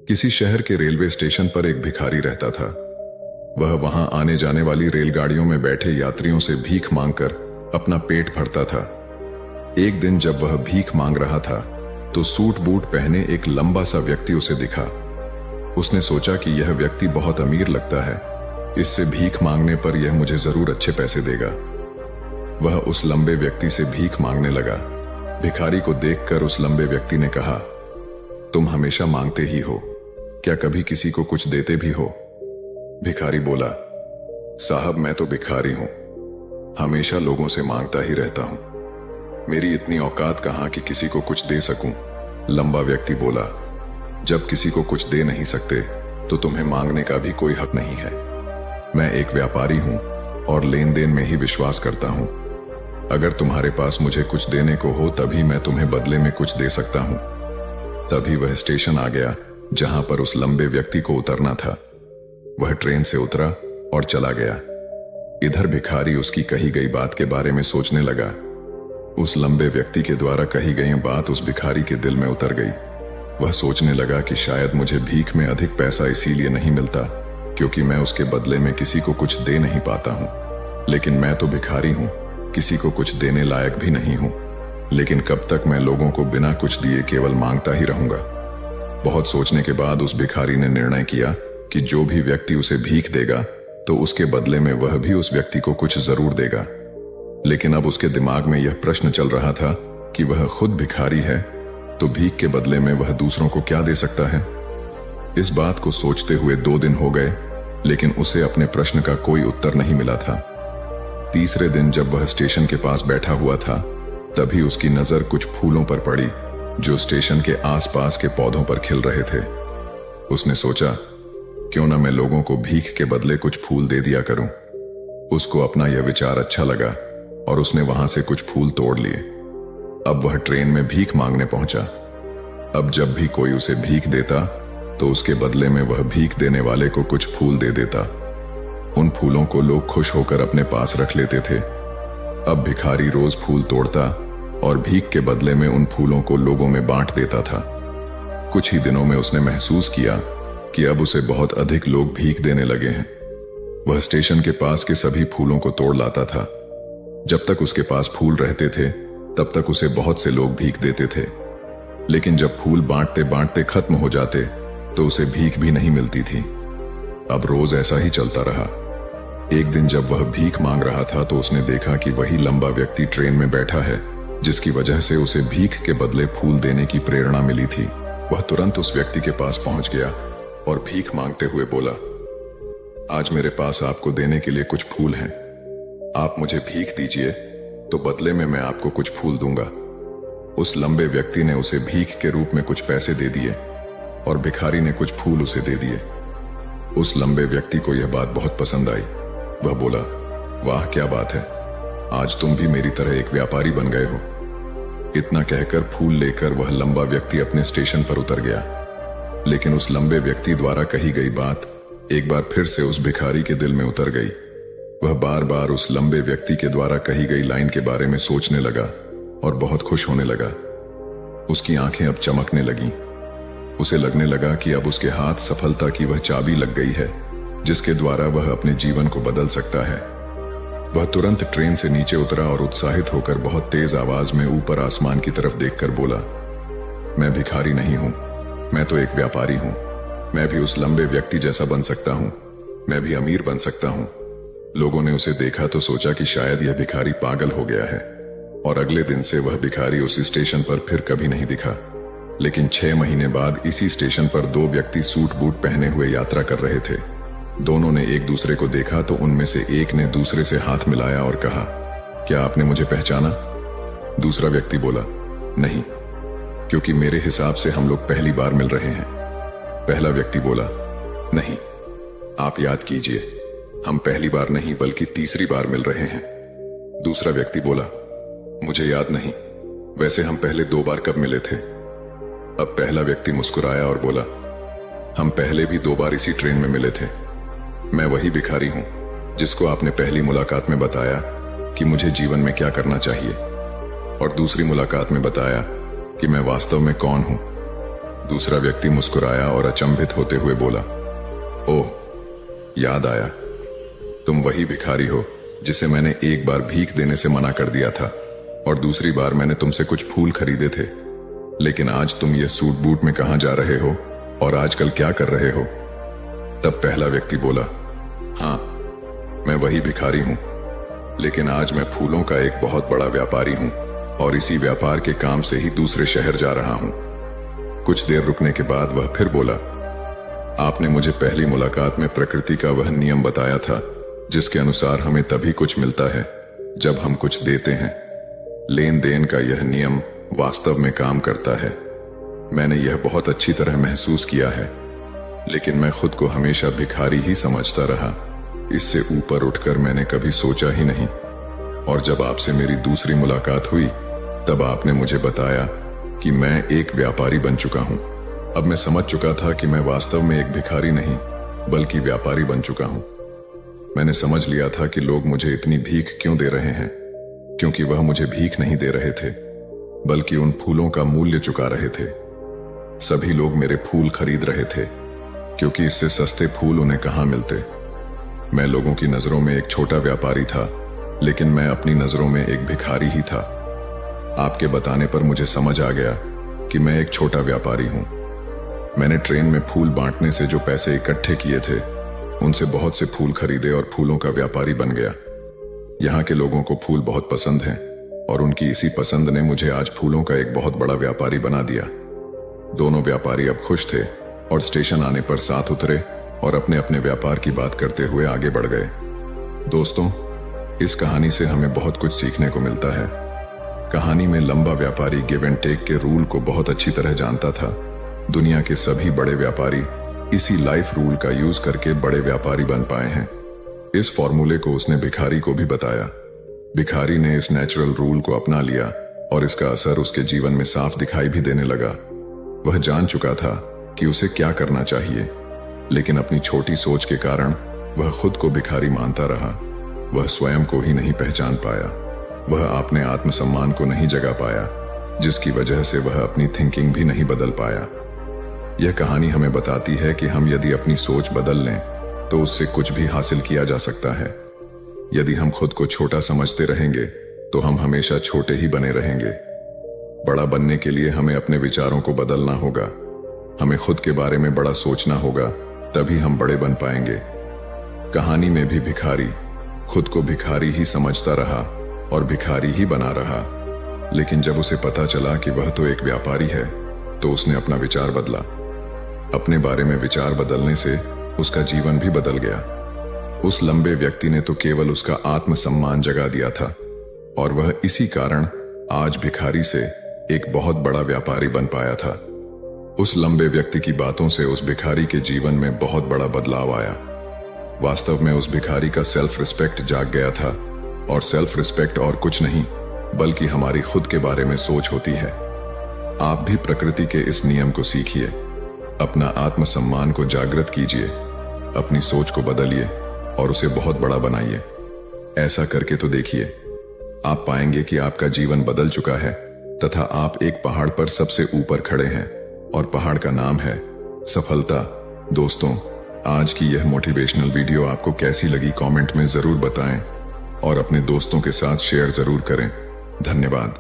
किसी शहर के रेलवे स्टेशन पर एक भिखारी रहता था। वह वहां आने जाने वाली रेलगाड़ियों में बैठे यात्रियों से भीख मांगकर अपना पेट भरता था। एक दिन जब वह भीख मांग रहा था तो सूट बूट पहने एक लंबा सा व्यक्ति उसे दिखा। उसने सोचा कि यह व्यक्ति बहुत अमीर लगता है, इससे भीख मांगने पर यह मुझे जरूर अच्छे पैसे देगा। वह उस लंबे व्यक्ति से भीख मांगने लगा। भिखारी को देखकर उस लंबे व्यक्ति ने कहा, तुम हमेशा मांगते ही हो, क्या कभी किसी को कुछ देते भी हो? भिखारी बोला, साहब मैं तो भिखारी हूं, हमेशा लोगों से मांगता ही रहता हूं, मेरी इतनी औकात कहां कि किसी को कुछ दे सकूं। लंबा व्यक्ति बोला, जब किसी को कुछ दे नहीं सकते तो तुम्हें मांगने का भी कोई हक नहीं है। मैं एक व्यापारी हूं और लेन देन में ही विश्वास करता हूं। अगर तुम्हारे पास मुझे कुछ देने को हो तभी मैं तुम्हें बदले में कुछ दे सकता हूं। तभी वह स्टेशन आ गया जहां पर उस लंबे व्यक्ति को उतरना था। वह ट्रेन से उतरा और चला गया। इधर भिखारी उसकी कही गई बात के बारे में सोचने लगा। उस लंबे व्यक्ति के द्वारा कही गई बात उस भिखारी के दिल में उतर गई। वह सोचने लगा कि शायद मुझे भीख में अधिक पैसा इसीलिए नहीं मिलता क्योंकि मैं उसके बदले में किसी को कुछ दे नहीं पाता हूं। लेकिन मैं तो भिखारी हूं, किसी को कुछ देने लायक भी नहीं हूं। लेकिन कब तक मैं लोगों को बिना कुछ दिए केवल मांगता ही रहूंगा? बहुत सोचने के बाद उस भिखारी ने निर्णय किया कि जो भी व्यक्ति उसे भीख देगा तो उसके बदले में वह भी उस व्यक्ति को कुछ जरूर देगा। लेकिन अब उसके दिमाग में यह प्रश्न चल रहा था कि वह खुद भिखारी है तो भीख के बदले में वह दूसरों को क्या दे सकता है। इस बात को सोचते हुए 2 दिन हो गए, लेकिन उसे अपने प्रश्न का कोई उत्तर नहीं मिला था। तीसरे दिन जब वह स्टेशन के पास बैठा हुआ था तभी उसकी नजर कुछ फूलों पर पड़ी जो स्टेशन के आसपास के पौधों पर खिल रहे थे। उसने सोचा, क्यों ना मैं लोगों को भीख के बदले कुछ फूल दे दिया करूं। उसको अपना यह विचार अच्छा लगा और उसने वहां से कुछ फूल तोड़ लिए। अब वह ट्रेन में भीख मांगने पहुंचा। अब जब भी कोई उसे भीख देता तो उसके बदले में वह भीख देने वाले को कुछ फूल दे देता। उन फूलों को लोग खुश होकर अपने पास रख लेते थे। अब भिखारी रोज फूल तोड़ता और भीख के बदले में उन फूलों को लोगों में बांट देता था। कुछ ही दिनों में उसने महसूस किया कि अब उसे बहुत अधिक लोग भीख देने लगे हैं। वह स्टेशन के पास के सभी फूलों को तोड़ लाता था। जब तक उसके पास फूल रहते थे तब तक उसे बहुत से लोग भीख देते थे। लेकिन जब फूल बांटते बांटते खत्म हो जाते तो उसे भीख भी नहीं मिलती थी। अब रोज ऐसा ही चलता रहा। एक दिन जब वह भीख मांग रहा था तो उसने देखा कि वही लंबा व्यक्ति ट्रेन में बैठा है जिसकी वजह से उसे भीख के बदले फूल देने की प्रेरणा मिली थी। वह तुरंत उस व्यक्ति के पास पहुंच गया और भीख मांगते हुए बोला, आज मेरे पास आपको देने के लिए कुछ फूल हैं। आप मुझे भीख दीजिए तो बदले में मैं आपको कुछ फूल दूंगा। उस लंबे व्यक्ति ने उसे भीख के रूप में कुछ पैसे दे दिए और भिखारी ने कुछ फूल उसे दे दिए। उस लंबे व्यक्ति को यह बात बहुत पसंद आई। वह बोला, वाह क्या बात है, आज तुम भी मेरी तरह एक व्यापारी बन गए हो। इतना कहकर फूल लेकर वह लंबा व्यक्ति अपने स्टेशन पर उतर गया। लेकिन उस लंबे व्यक्ति द्वारा कही गई बात एक बार फिर से उस भिखारी के दिल में उतर गई। वह बार बार उस लंबे व्यक्ति के द्वारा कही गई लाइन के बारे में सोचने लगा और बहुत खुश होने लगा। उसकी आंखें अब चमकने लगीं। उसे लगने लगा कि अब उसके हाथ सफलता की वह चाबी लग गई है जिसके द्वारा वह अपने जीवन को बदल सकता है। वह तुरंत ट्रेन से नीचे उतरा और उत्साहित होकर बहुत तेज आवाज में ऊपर आसमान की तरफ देखकर बोला, मैं भिखारी नहीं हूं, मैं तो एक व्यापारी हूं। मैं भी उस लंबे व्यक्ति जैसा बन सकता हूं, मैं भी अमीर बन सकता हूं। लोगों ने उसे देखा तो सोचा कि शायद यह भिखारी पागल हो गया है और अगले दिन से वह भिखारी उस स्टेशन पर फिर कभी नहीं दिखा। लेकिन 6 महीने बाद इसी स्टेशन पर 2 व्यक्ति सूट बूट पहने हुए यात्रा कर रहे थे। दोनों ने एक दूसरे को देखा तो उनमें से एक ने दूसरे से हाथ मिलाया और कहा, क्या आपने मुझे पहचाना? दूसरा व्यक्ति बोला, नहीं, क्योंकि मेरे हिसाब से हम लोग पहली बार मिल रहे हैं। पहला व्यक्ति बोला, नहीं, आप याद कीजिए, हम पहली बार नहीं बल्कि तीसरी बार मिल रहे हैं। दूसरा व्यक्ति बोला, मुझे याद नहीं, वैसे हम पहले 2 बार कब मिले थे? अब पहला व्यक्ति मुस्कुराया और बोला, हम पहले भी 2 बार इसी ट्रेन में मिले थे। मैं वही भिखारी हूं जिसको आपने पहली मुलाकात में बताया कि मुझे जीवन में क्या करना चाहिए और दूसरी मुलाकात में बताया कि मैं वास्तव में कौन हूं। दूसरा व्यक्ति मुस्कुराया और अचंभित होते हुए बोला, ओह, याद आया, तुम वही भिखारी हो जिसे मैंने एक बार भीख देने से मना कर दिया था और दूसरी बार मैंने तुमसे कुछ फूल खरीदे थे। लेकिन आज तुम ये सूट बूट में कहां जा रहे हो और आजकल क्या कर रहे हो? तब पहला व्यक्ति बोला, हाँ, मैं वही भिखारी हूं, लेकिन आज मैं फूलों का एक बहुत बड़ा व्यापारी हूं और इसी व्यापार के काम से ही दूसरे शहर जा रहा हूं। कुछ देर रुकने के बाद वह फिर बोला, आपने मुझे पहली मुलाकात में प्रकृति का वह नियम बताया था जिसके अनुसार हमें तभी कुछ मिलता है जब हम कुछ देते हैं। लेन देन का यह नियम वास्तव में काम करता है। मैंने यह बहुत अच्छी तरह महसूस किया है, लेकिन मैं खुद को हमेशा भिखारी ही समझता रहा। इससे ऊपर उठकर मैंने कभी सोचा ही नहीं। और जब आपसे मेरी दूसरी मुलाकात हुई तब आपने मुझे बताया कि मैं एक व्यापारी बन चुका हूं। अब मैं समझ चुका था कि मैं वास्तव में एक भिखारी नहीं बल्कि व्यापारी बन चुका हूं। मैंने समझ लिया था कि लोग मुझे इतनी भीख क्यों दे रहे हैं, क्योंकि वह मुझे भीख नहीं दे रहे थे बल्कि उन फूलों का मूल्य चुका रहे थे। सभी लोग मेरे फूल खरीद रहे थे क्योंकि इससे सस्ते फूल उन्हें कहां मिलते। मैं लोगों की नजरों में एक छोटा व्यापारी था, लेकिन मैं अपनी नजरों में एक भिखारी ही था। आपके बताने पर मुझे समझ आ गया कि मैं एक छोटा व्यापारी हूं। मैंने ट्रेन में फूल बांटने से जो पैसे इकट्ठे किए थे उनसे बहुत से फूल खरीदे और फूलों का व्यापारी बन गया। यहाँ के लोगों को फूल बहुत पसंद हैं और उनकी इसी पसंद ने मुझे आज फूलों का एक बहुत बड़ा व्यापारी बना दिया। दोनों व्यापारी अब खुश थे और स्टेशन आने पर साथ उतरे और अपने अपने व्यापार की बात करते हुए आगे बढ़ गए। दोस्तों, इस कहानी से हमें बहुत कुछ सीखने को मिलता है। कहानी में लंबा व्यापारी गिव एंड टेक के रूल को बहुत अच्छी तरह जानता था। दुनिया के सभी बड़े व्यापारी इसी लाइफ रूल का यूज करके बड़े व्यापारी बन पाए हैं। इस फॉर्मूले को उसने भिखारी को भी बताया। भिखारी ने इस नेचुरल रूल को अपना लिया और इसका असर उसके जीवन में साफ दिखाई भी देने लगा। वह जान चुका था कि उसे क्या करना चाहिए, लेकिन अपनी छोटी सोच के कारण वह खुद को भिखारी मानता रहा। वह स्वयं को ही नहीं पहचान पाया। वह अपने आत्मसम्मान को नहीं जगा पाया, जिसकी वजह से वह अपनी थिंकिंग भी नहीं बदल पाया। यह कहानी हमें बताती है कि हम यदि अपनी सोच बदल लें तो उससे कुछ भी हासिल किया जा सकता है। यदि हम खुद को छोटा समझते रहेंगे तो हम हमेशा छोटे ही बने रहेंगे। बड़ा बनने के लिए हमें अपने विचारों को बदलना होगा। हमें खुद के बारे में बड़ा सोचना होगा, तभी हम बड़े बन पाएंगे। कहानी में भी भिखारी खुद को भिखारी ही समझता रहा और भिखारी ही बना रहा, लेकिन जब उसे पता चला कि वह तो एक व्यापारी है तो उसने अपना विचार बदला। अपने बारे में विचार बदलने से उसका जीवन भी बदल गया। उस लंबे व्यक्ति ने तो केवल उसका आत्मसम्मान जगा दिया था और वह इसी कारण आज भिखारी से एक बहुत बड़ा व्यापारी बन पाया था। उस लंबे व्यक्ति की बातों से उस भिखारी के जीवन में बहुत बड़ा बदलाव आया। वास्तव में उस भिखारी का सेल्फ रिस्पेक्ट जाग गया था, और सेल्फ रिस्पेक्ट और कुछ नहीं बल्कि हमारी खुद के बारे में सोच होती है। आप भी प्रकृति के इस नियम को सीखिए, अपना आत्मसम्मान को जागृत कीजिए, अपनी सोच को बदलिए और उसे बहुत बड़ा बनाइए। ऐसा करके तो देखिए, आप पाएंगे कि आपका जीवन बदल चुका है तथा आप एक पहाड़ पर सबसे ऊपर खड़े हैं और पहाड़ का नाम है सफलता। दोस्तों, आज की यह मोटिवेशनल वीडियो आपको कैसी लगी कमेंट में जरूर बताएं और अपने दोस्तों के साथ शेयर जरूर करें। धन्यवाद।